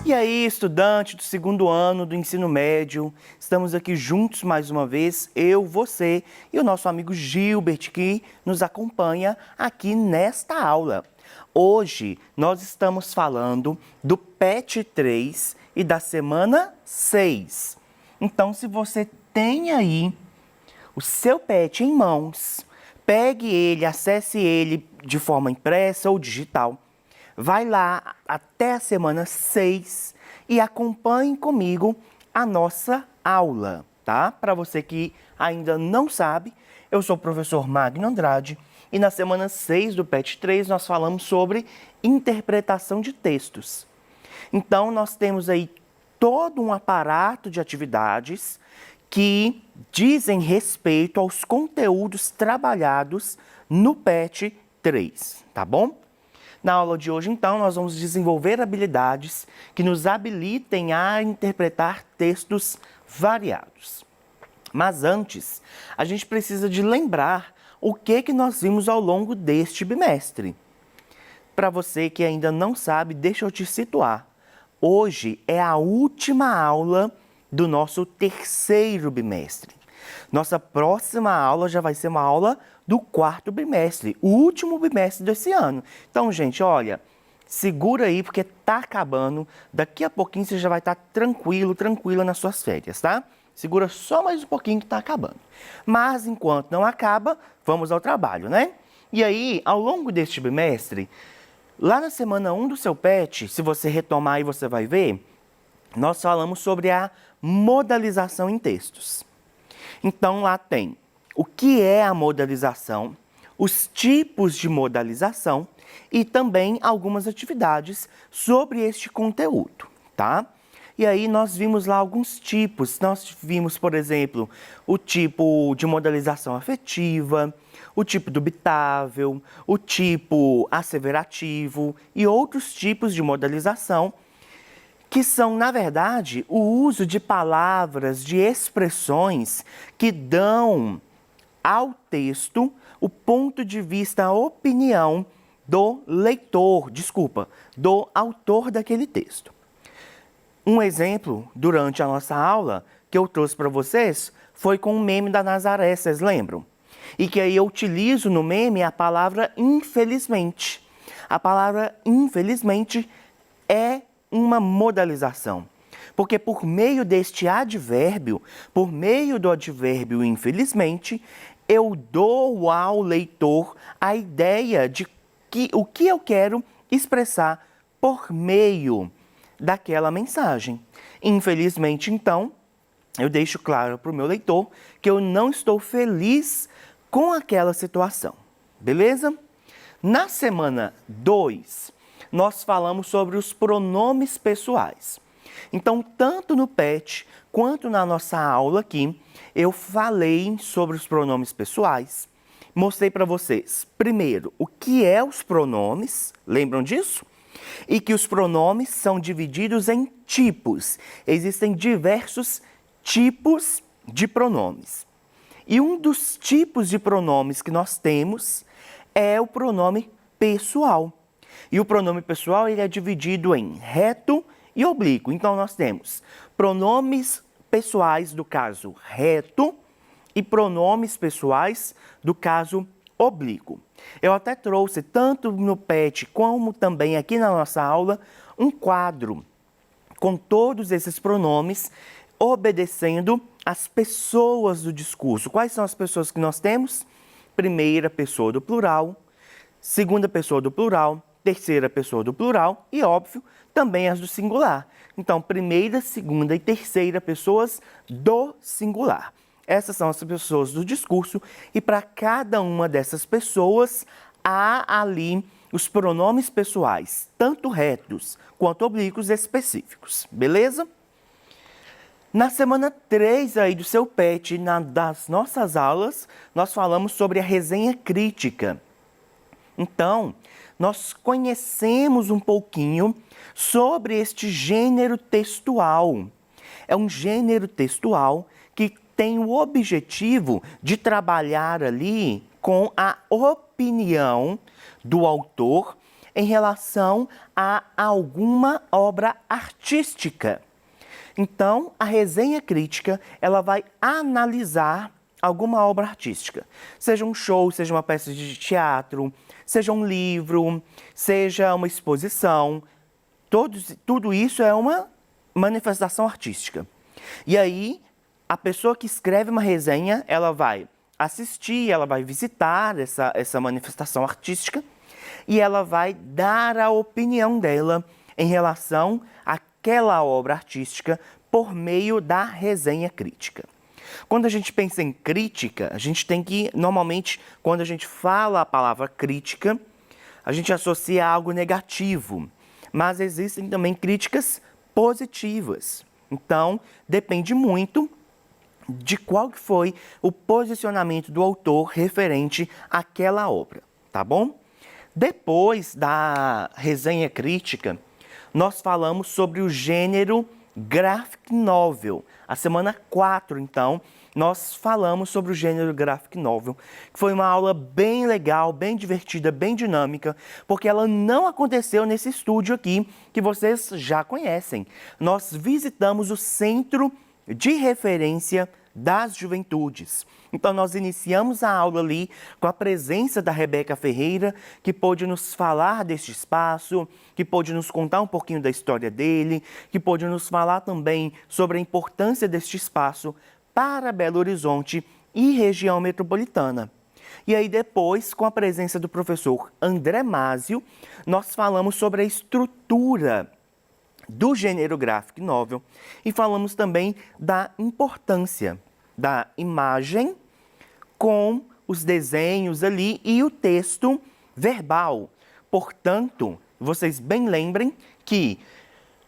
E aí, estudante do segundo ano do ensino médio, estamos aqui juntos mais uma vez, eu, você e o nosso amigo Gilbert, que nos acompanha aqui nesta aula. Hoje nós estamos falando do PET 3 e da semana 6. Então, se você tem aí o seu PET em mãos, pegue ele, acesse ele de forma impressa ou digital. Vai lá até a semana 6 e acompanhe comigo a nossa aula, tá? Para você que ainda não sabe, eu sou o professor Magno Andrade e na semana 6 do PET 3 nós falamos sobre interpretação de textos. Então, nós temos aí todo um aparato de atividades que dizem respeito aos conteúdos trabalhados no PET 3, tá bom? Na aula de hoje, então, nós vamos desenvolver habilidades que nos habilitem a interpretar textos variados. Mas antes, a gente precisa de lembrar o que nós vimos ao longo deste bimestre. Para você que ainda não sabe, deixa eu te situar. Hoje é a última aula do nosso terceiro bimestre. Nossa próxima aula já vai ser uma aula do quarto bimestre, o último bimestre desse ano. Então, gente, olha, segura aí porque tá acabando. Daqui a pouquinho você já vai estar tranquila nas suas férias, tá? Segura só mais um pouquinho que tá acabando. Mas enquanto não acaba, vamos ao trabalho, né? E aí, ao longo deste bimestre, lá na semana 1 do seu PET, se você retomar aí você vai ver, nós falamos sobre a modalização em textos. Então, lá tem o que é a modalização, os tipos de modalização e também algumas atividades sobre este conteúdo, tá? E aí nós vimos lá alguns tipos. Nós vimos, por exemplo, o tipo de modalização afetiva, o tipo dubitável, o tipo asseverativo e outros tipos de modalização que são, na verdade, o uso de palavras, de expressões que dão ao texto o ponto de vista, a opinião do leitor, do autor daquele texto. Um exemplo, durante a nossa aula, que eu trouxe para vocês, foi com o meme da Nazaré, vocês lembram? E que aí eu utilizo no meme a palavra infelizmente. A palavra infelizmente é uma modalização. Porque por meio deste advérbio, por meio do advérbio infelizmente, eu dou ao leitor a ideia de o que eu quero expressar por meio daquela mensagem. Infelizmente, então, eu deixo claro para o meu leitor que eu não estou feliz com aquela situação. Beleza? Na semana 2, nós falamos sobre os pronomes pessoais. Então, tanto no PET quanto na nossa aula aqui, eu falei sobre os pronomes pessoais. Mostrei para vocês, primeiro, o que é os pronomes, lembram disso? E que os pronomes são divididos em tipos. Existem diversos tipos de pronomes. E um dos tipos de pronomes que nós temos é o pronome pessoal. E o pronome pessoal ele é dividido em reto e oblíquo. Então, nós temos pronomes pessoais do caso reto e pronomes pessoais do caso oblíquo. Eu até trouxe, tanto no PET como também aqui na nossa aula, um quadro com todos esses pronomes obedecendo as pessoas do discurso. Quais são as pessoas que nós temos? Primeira pessoa do plural, segunda pessoa do plural, terceira pessoa do plural e, óbvio, também as do singular. Então, primeira, segunda e terceira pessoas do singular. Essas são as pessoas do discurso e para cada uma dessas pessoas há ali os pronomes pessoais, tanto retos quanto oblíquos específicos, beleza? Na semana 3 aí do seu PET, das nossas aulas, nós falamos sobre a resenha crítica. Então, nós conhecemos um pouquinho sobre este gênero textual. É um gênero textual que tem o objetivo de trabalhar ali com a opinião do autor em relação a alguma obra artística. Então, a resenha crítica, ela vai analisar alguma obra artística. Seja um show, seja uma peça de teatro, seja um livro, seja uma exposição. Tudo isso é uma manifestação artística. E aí, a pessoa que escreve uma resenha, ela vai assistir, ela vai visitar essa manifestação artística e ela vai dar a opinião dela em relação àquela obra artística por meio da resenha crítica. Quando a gente pensa em crítica, a gente tem que, normalmente, quando a gente fala a palavra crítica, a gente associa a algo negativo, mas existem também críticas positivas. Então, depende muito de qual que foi o posicionamento do autor referente àquela obra, tá bom? Depois da resenha crítica, nós falamos sobre o gênero graphic novel. A semana 4, então, nós falamos sobre o gênero graphic novel, que foi uma aula bem legal, bem divertida, bem dinâmica, porque ela não aconteceu nesse estúdio aqui, que vocês já conhecem. Nós visitamos o Centro de Referência das Juventudes. Então, nós iniciamos a aula ali com a presença da Rebeca Ferreira, que pôde nos falar deste espaço, que pôde nos contar um pouquinho da história dele, que pôde nos falar também sobre a importância deste espaço para Belo Horizonte e região metropolitana. E aí depois, com a presença do professor André Másio, nós falamos sobre a estrutura do gênero graphic novel e falamos também da importância da imagem com os desenhos ali e o texto verbal. Portanto, vocês bem lembrem que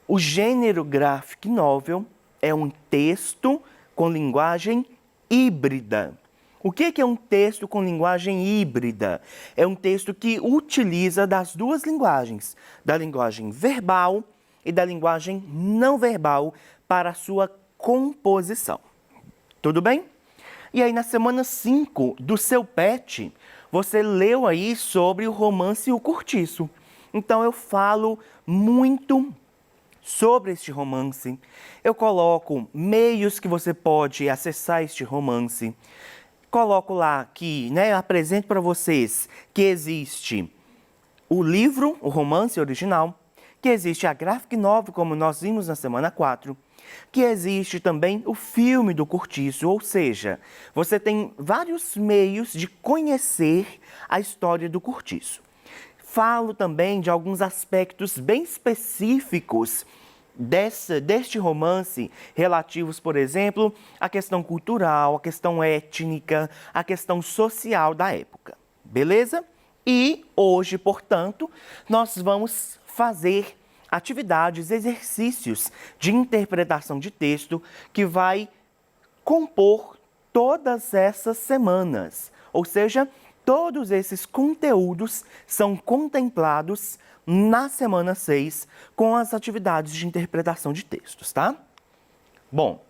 o gênero graphic novel é um texto com linguagem híbrida. O que é um texto com linguagem híbrida? É um texto que utiliza das duas linguagens, da linguagem verbal e da linguagem não verbal para a sua composição. Tudo bem? E aí, na semana 5 do seu PET, você leu aí sobre o romance O Cortiço. Então, eu falo muito sobre este romance. Eu coloco meios que você pode acessar este romance. Coloco lá que, apresento para vocês que existe o livro, o romance original, que existe a graphic novel, como nós vimos na semana 4, que existe também o filme do Cortiço, ou seja, você tem vários meios de conhecer a história do Cortiço. Falo também de alguns aspectos bem específicos deste romance, relativos, por exemplo, à questão cultural, à questão étnica, à questão social da época. Beleza? E hoje, portanto, nós vamos fazer atividades, exercícios de interpretação de texto que vai compor todas essas semanas. Ou seja, todos esses conteúdos são contemplados na semana 6 com as atividades de interpretação de textos, tá? Bom,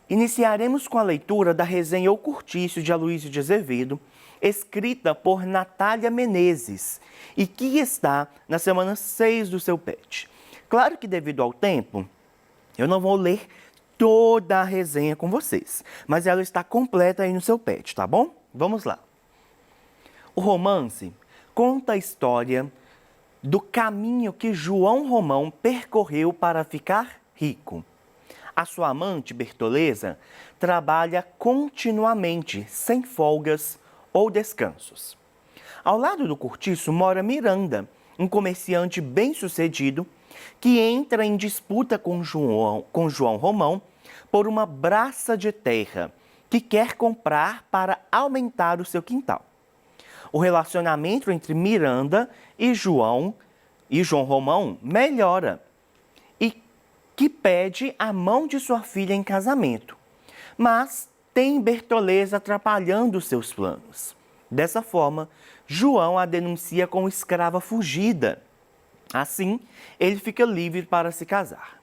iniciaremos com a leitura da resenha O Cortiço de Aloysio de Azevedo, escrita por Natália Menezes e que está na semana 6 do seu PET. Claro que devido ao tempo, eu não vou ler toda a resenha com vocês, mas ela está completa aí no seu PET, tá bom? Vamos lá. O romance conta a história do caminho que João Romão percorreu para ficar rico. A sua amante, Bertoleza, trabalha continuamente, sem folgas ou descansos. Ao lado do Cortiço mora Miranda, um comerciante bem-sucedido que entra em disputa com João Romão por uma braça de terra que quer comprar para aumentar o seu quintal. O relacionamento entre Miranda e João Romão melhora e que pede a mão de sua filha em casamento, mas tem Bertoleza atrapalhando seus planos. Dessa forma, João a denuncia como escrava fugida. Assim, ele fica livre para se casar.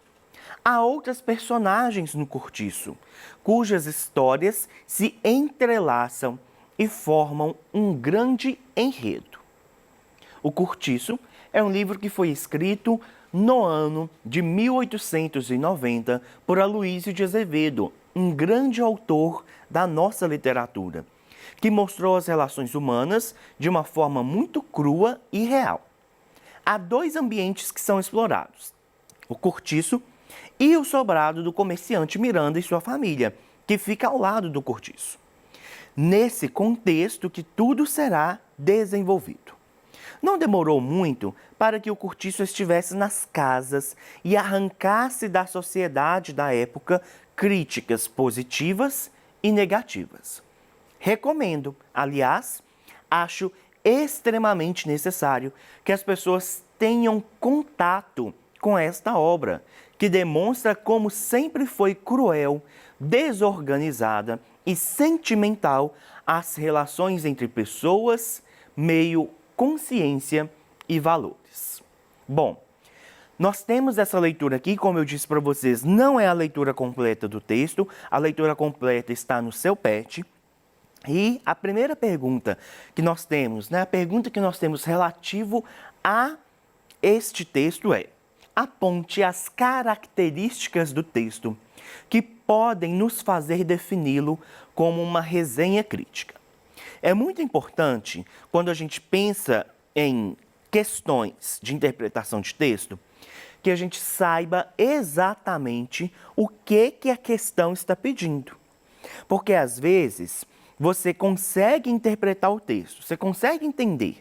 Há outras personagens no Cortiço, cujas histórias se entrelaçam e formam um grande enredo. O Cortiço é um livro que foi escrito no ano de 1890 por Aloysio de Azevedo, um grande autor da nossa literatura, que mostrou as relações humanas de uma forma muito crua e real. Há dois ambientes que são explorados: o cortiço e o sobrado do comerciante Miranda e sua família, que fica ao lado do cortiço. Nesse contexto que tudo será desenvolvido. Não demorou muito para que o cortiço estivesse nas casas e arrancasse da sociedade da época críticas positivas e negativas. Recomendo, aliás, acho extremamente necessário que as pessoas tenham contato com esta obra, que demonstra como sempre foi cruel, desorganizada e sentimental as relações entre pessoas, meio, consciência e valores. Bom, nós temos essa leitura aqui, como eu disse para vocês, não é a leitura completa do texto, a leitura completa está no seu pet. E a primeira pergunta que nós temos, a pergunta que nós temos relativo a este texto é: aponte as características do texto que podem nos fazer defini-lo como uma resenha crítica. É muito importante, quando a gente pensa em questões de interpretação de texto, que a gente saiba exatamente o que a questão está pedindo. Porque, às vezes, você consegue interpretar o texto, você consegue entender,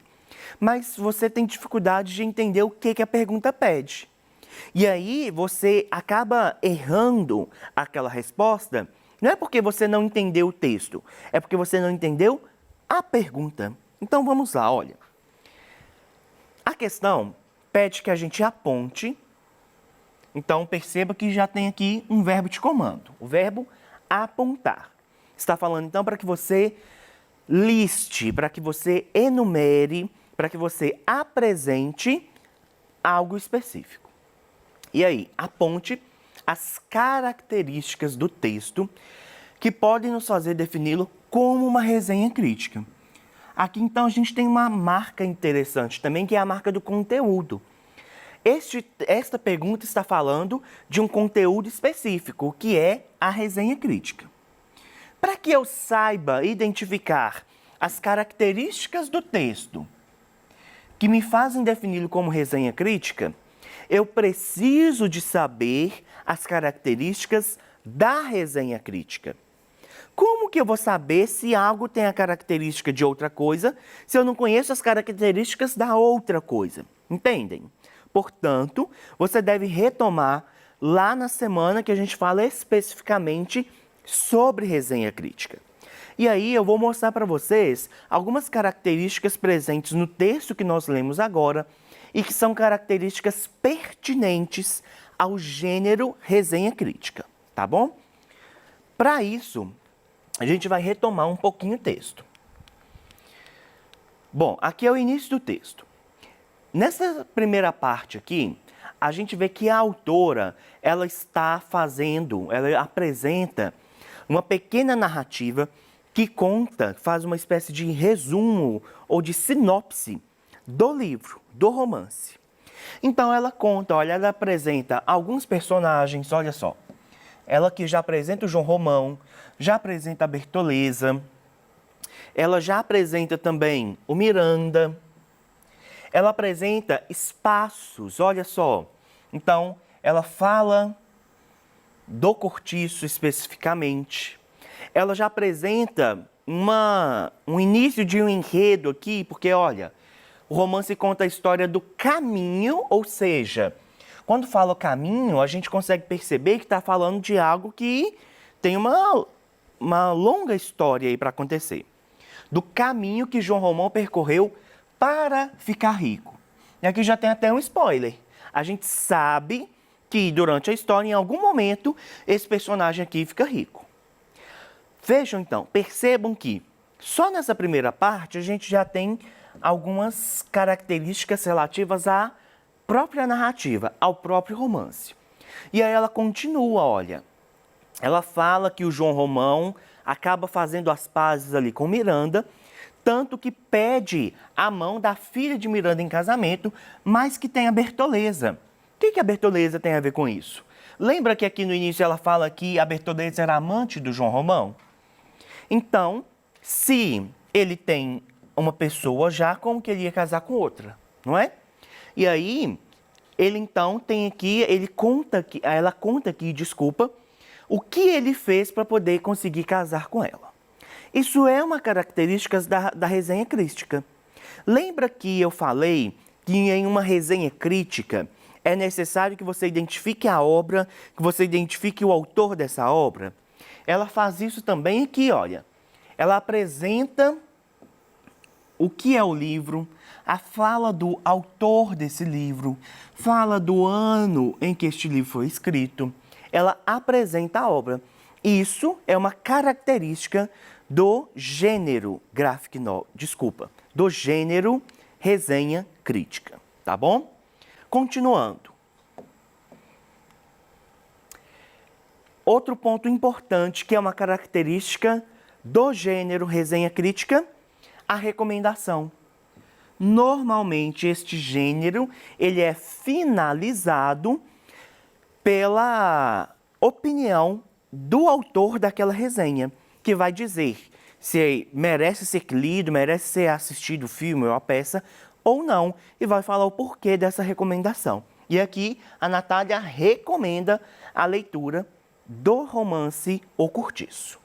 mas você tem dificuldade de entender o que a pergunta pede. E aí você acaba errando aquela resposta, não é porque você não entendeu o texto, é porque você não entendeu a pergunta. Então vamos lá, olha. A questão pede que a gente aponte, então perceba que já tem aqui um verbo de comando, o verbo apontar. Está falando então para que você liste, para que você enumere, para que você apresente algo específico. E aí, aponte as características do texto que podem nos fazer defini-lo como uma resenha crítica. Aqui então a gente tem uma marca interessante também, que é a marca do conteúdo. Esta pergunta está falando de um conteúdo específico, que é a resenha crítica. Para que eu saiba identificar as características do texto que me fazem defini-lo como resenha crítica, eu preciso de saber as características da resenha crítica. Como que eu vou saber se algo tem a característica de outra coisa, se eu não conheço as características da outra coisa? Entendem? Portanto, você deve retomar lá na semana que a gente fala especificamente sobre resenha crítica. E aí eu vou mostrar para vocês algumas características presentes no texto que nós lemos agora e que são características pertinentes ao gênero resenha crítica, tá bom? Para isso, a gente vai retomar um pouquinho o texto. Bom, aqui é o início do texto. Nessa primeira parte aqui, a gente vê que a autora, ela apresenta uma pequena narrativa que faz uma espécie de resumo ou de sinopse do livro, do romance. Então ela conta, olha, ela apresenta alguns personagens, olha só. Ela aqui já apresenta o João Romão, já apresenta a Bertoleza, ela já apresenta também o Miranda, ela apresenta espaços, olha só. Então, ela fala do cortiço especificamente. Ela já apresenta um início de um enredo aqui, porque, olha, o romance conta a história do caminho, ou seja, quando fala caminho, a gente consegue perceber que está falando de algo que tem uma longa história aí para acontecer. Do caminho que João Romão percorreu para ficar rico. E aqui já tem até um spoiler. A gente sabe que durante a história, em algum momento, esse personagem aqui fica rico. Vejam então, percebam que só nessa primeira parte a gente já tem algumas características relativas à própria narrativa, ao próprio romance. E aí ela continua, olha, ela fala que o João Romão acaba fazendo as pazes ali com Miranda, tanto que pede a mão da filha de Miranda em casamento, mas que tem a Bertoleza. O que a Bertoleza tem a ver com isso? Lembra que aqui no início ela fala que a Bertoleza era amante do João Romão? Então, se ele tem uma pessoa já, como que ele ia casar com outra, não é? E aí, ele então tem aqui, ela conta aqui, desculpa, o que ele fez para poder conseguir casar com ela. Isso é uma característica da resenha crítica. Lembra que eu falei que em uma resenha crítica é necessário que você identifique a obra, que você identifique o autor dessa obra? Ela faz isso também aqui, olha. Ela apresenta o que é o livro, a fala do autor desse livro, fala do ano em que este livro foi escrito. Ela apresenta a obra. Isso é uma característica do gênero do gênero resenha crítica, tá bom? Continuando. Outro ponto importante que é uma característica do gênero resenha crítica, a recomendação. Normalmente este gênero, ele é finalizado pela opinião do autor daquela resenha, que vai dizer se merece ser lido, merece ser assistido o filme ou a peça ou não, e vai falar o porquê dessa recomendação. E aqui a Natália recomenda a leitura do romance O Cortiço.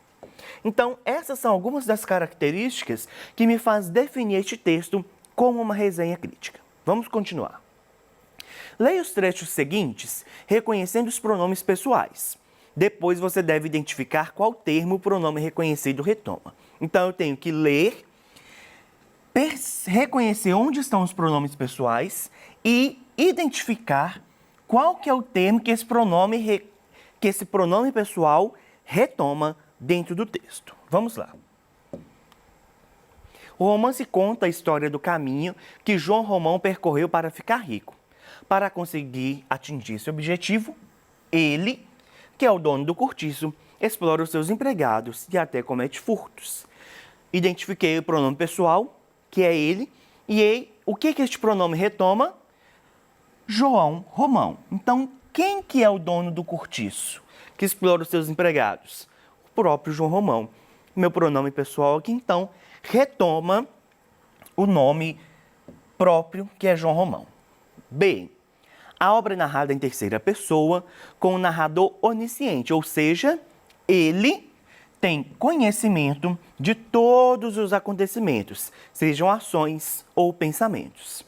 Então, essas são algumas das características que me faz definir este texto como uma resenha crítica. Vamos continuar. Leia os trechos seguintes, reconhecendo os pronomes pessoais. Depois você deve identificar qual termo o pronome reconhecido retoma. Então, eu tenho que ler, reconhecer onde estão os pronomes pessoais e identificar qual que é o termo que esse pronome pessoal retoma dentro do texto. Vamos lá. O romance conta a história do caminho que João Romão percorreu para ficar rico. Para conseguir atingir esse objetivo, ele, que é o dono do cortiço, explora os seus empregados e até comete furtos. Identifiquei o pronome pessoal, que é ele, e o que este pronome retoma? João Romão. Então, quem que é o dono do cortiço, que explora os seus empregados? O próprio João Romão. Meu pronome pessoal aqui, então, retoma o nome próprio, que é João Romão. B. A obra é narrada em terceira pessoa, com o narrador onisciente, ou seja, ele tem conhecimento de todos os acontecimentos, sejam ações ou pensamentos.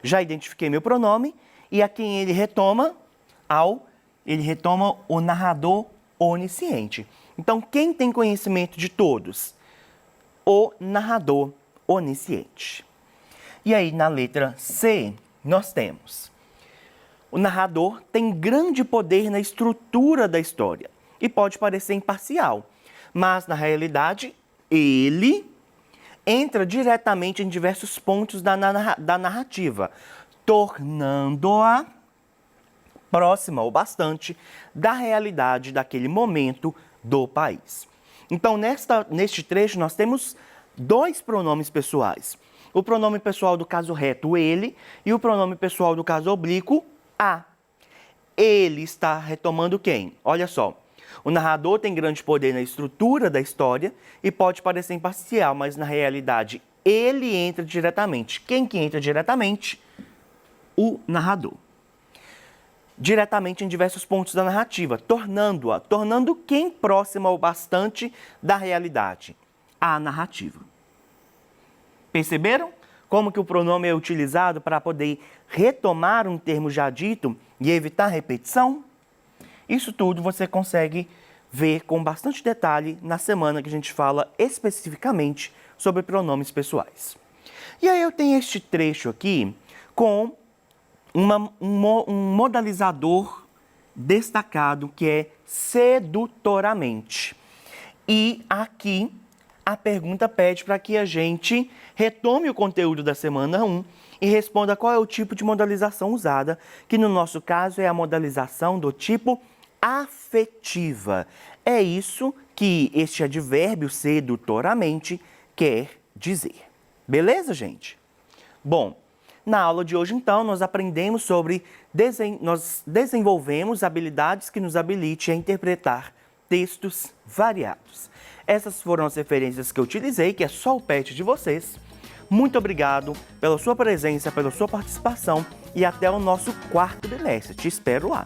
Já identifiquei meu pronome e a quem ele retoma? Ele retoma o narrador onisciente. Então, quem tem conhecimento de todos? O narrador onisciente. E aí, na letra C, nós temos: o narrador tem grande poder na estrutura da história e pode parecer imparcial, mas, na realidade, ele entra diretamente em diversos pontos da narrativa, tornando-a próxima ou bastante da realidade daquele momento do país. Então, neste trecho, nós temos dois pronomes pessoais. O pronome pessoal do caso reto, ele, e o pronome pessoal do caso oblíquo, a. Ele está retomando quem? Olha só, o narrador tem grande poder na estrutura da história e pode parecer imparcial, mas na realidade ele entra diretamente. Quem que entra diretamente? O narrador. Diretamente em diversos pontos da narrativa, tornando quem próxima ou bastante da realidade? A narrativa. Perceberam como que o pronome é utilizado para poder retomar um termo já dito e evitar repetição? Isso tudo você consegue ver com bastante detalhe na semana que a gente fala especificamente sobre pronomes pessoais. E aí eu tenho este trecho aqui com um modalizador destacado que é sedutoramente. E aqui a pergunta pede para que a gente retome o conteúdo da semana 1 e responda qual é o tipo de modalização usada, que no nosso caso é a modalização do tipo afetiva. É isso que este advérbio sedutoramente quer dizer. Beleza, gente? Bom, na aula de hoje, então, nós aprendemos sobre... Nós desenvolvemos habilidades que nos habilitem a interpretar textos variados. Essas foram as referências que eu utilizei, que é só o pet de vocês. Muito obrigado pela sua presença, pela sua participação e até o nosso quarto bimestre. Te espero lá.